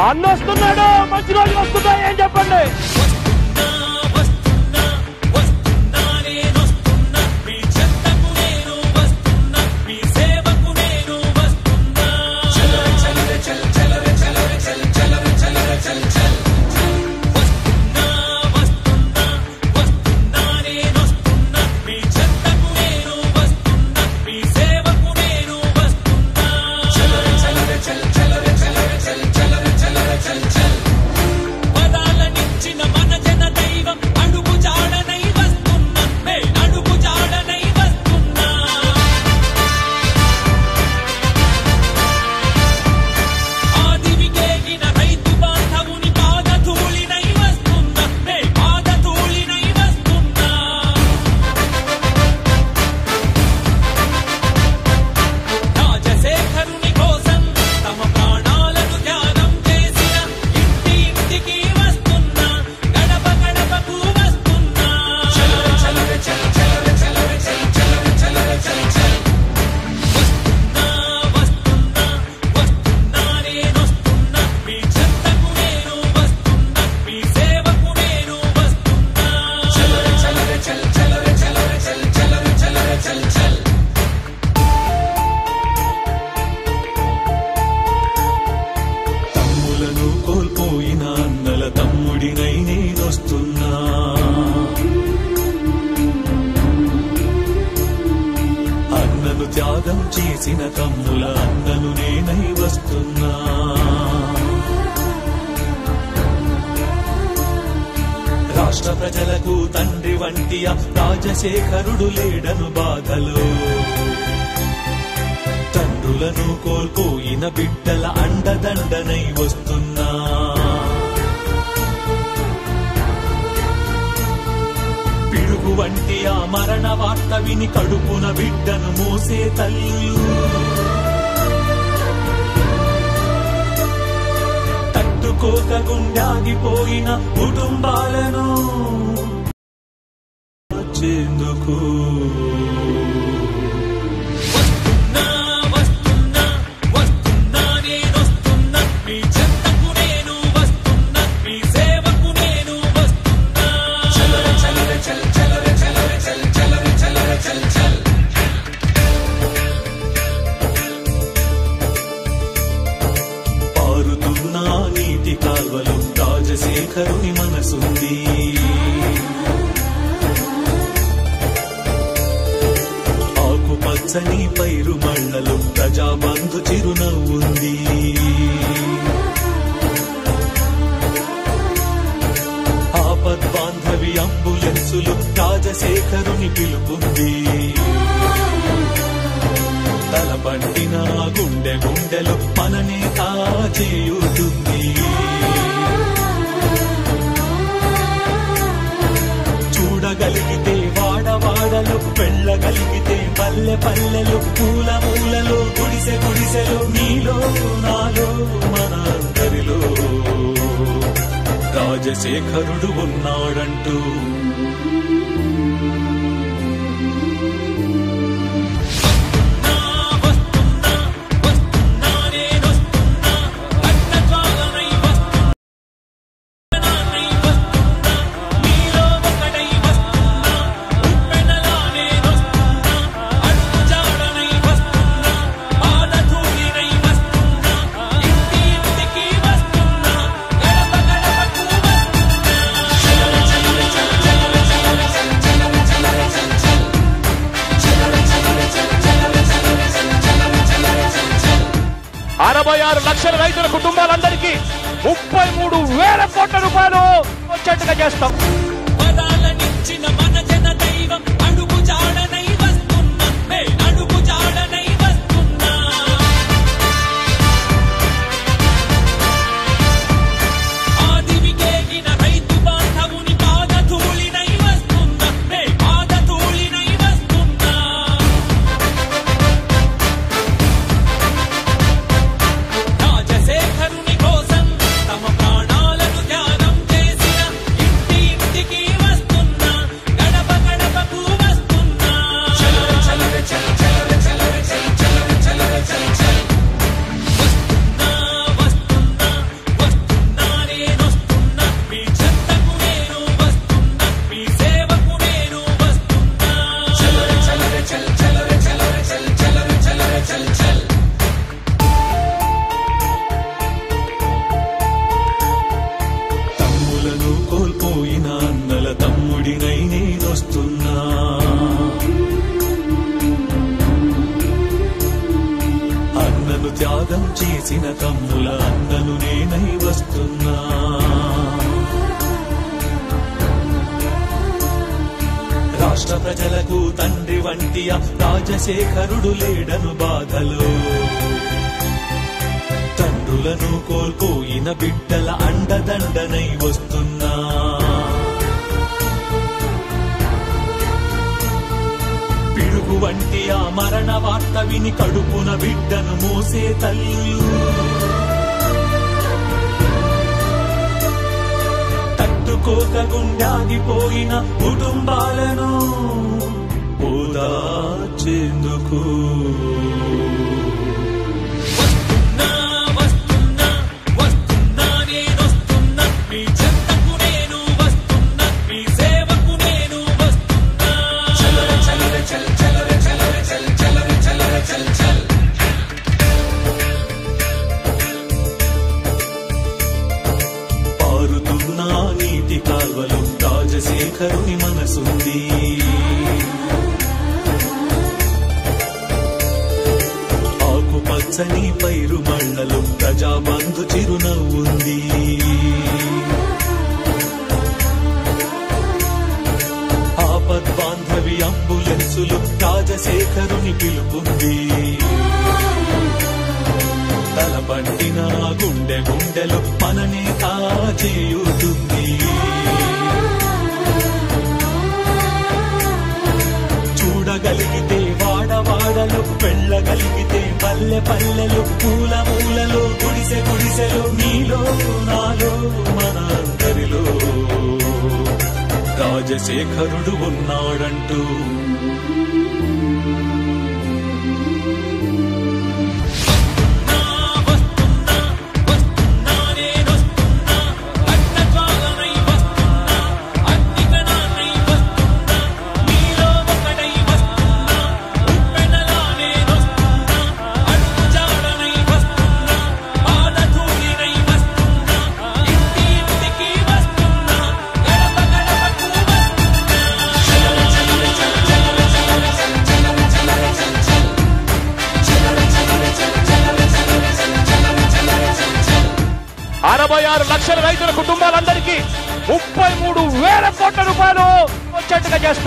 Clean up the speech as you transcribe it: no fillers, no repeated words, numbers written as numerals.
అన్న వస్తున్నాడు, మంచి రోజు వస్తున్నాయి ఏం చెప్పండి. త్యాగం చేసిన తమ్ముల అన్నను నేనై వస్తున్నా. రాష్ట్ర ప్రజలకు తండ్రి వంటి రాజశేఖరుడు లేడను బాధలో, తండ్రులను కోల్పోయిన బిడ్డల అండదండనై వస్తున్నా. పిడుగు వంటి ఆ మరణ వార్త విని కడుపున బిడ్డను మోసే తల్లులు, తట్టుకోక గుండాగిపోయిన కుటుంబాలను వచ్చేందుకు కాల్వలో రాజశేఖరుని మనసుంది. ఆకుపచ్చని పైరు మళ్లలో ప్రజాబంధు చిరునవ్వుంది. ఆపద్బాంధవి అంబులెన్సులు రాజశేఖరుని పిలుపుంది. తలపట్టిన గుండె గుండెలు మననే కాచేయుతుంది. చూడగలిగితే వాడవాడలు, వెళ్ళగలిగితే పల్లె పల్లెలు, పూల మూలలో, గుడిసె గుడిసెలు, నీలో నాలో మన అందరిలో రాజశేఖరుడు ఉన్నాడంటూ. లక్షల రైతుల కుటుంబాలందరికీ 33,000 కోట్ల రూపాయలు వచ్చేట్టుగా చేస్తాం. రాజశేఖరుని కోసం తమ ప్రాణాలను త్యాగం చేసిన ఇంటి ఇంటికి కలిసిన కమ్ముల అన్నను నేనై వస్తున్నా. రాష్ట్ర ప్రజలకు తండ్రి వంటి రాజశేఖరుడు లేడను బాధలో, తండ్రులను కోల్పోయిన బిడ్డల అండదండనై వస్తున్నా. పిడుగు వంటి ఆ మరణ వార్త విని కడుపున బిడ్డను మోసే తల్లులు, తట్టుకోక గుండాగిపోయిన కుటుంబాలను ఓదార్చేందుకు కాల్వలు రాజశేఖరుని మనసుంది. ఆకుపచ్చని పైరు మళ్ళలు ప్రజాబంధు చిరునవ్వుంది. ఆపద్బాంధవి అంబులెన్సులు రాజశేఖరుని పిలుపుంది. తలపట్టిన గుండె గుండెలు మననే కాచేయుతుంది. చూడగలిగితే వాడవాడలు, వెళ్ళగలిగితే పల్లె పల్లెలు, మూల మూలలో గుడిసె గుడిసెలు, నీలో నాలో మన అందరిలో రాజశేఖరుడు ఉన్నాడంటూ. లక్షల రైతుల కుటుంబాలందరికీ 33,000 కోట్ల రూపాయలు వచ్చేట్టుగా చేస్తాం.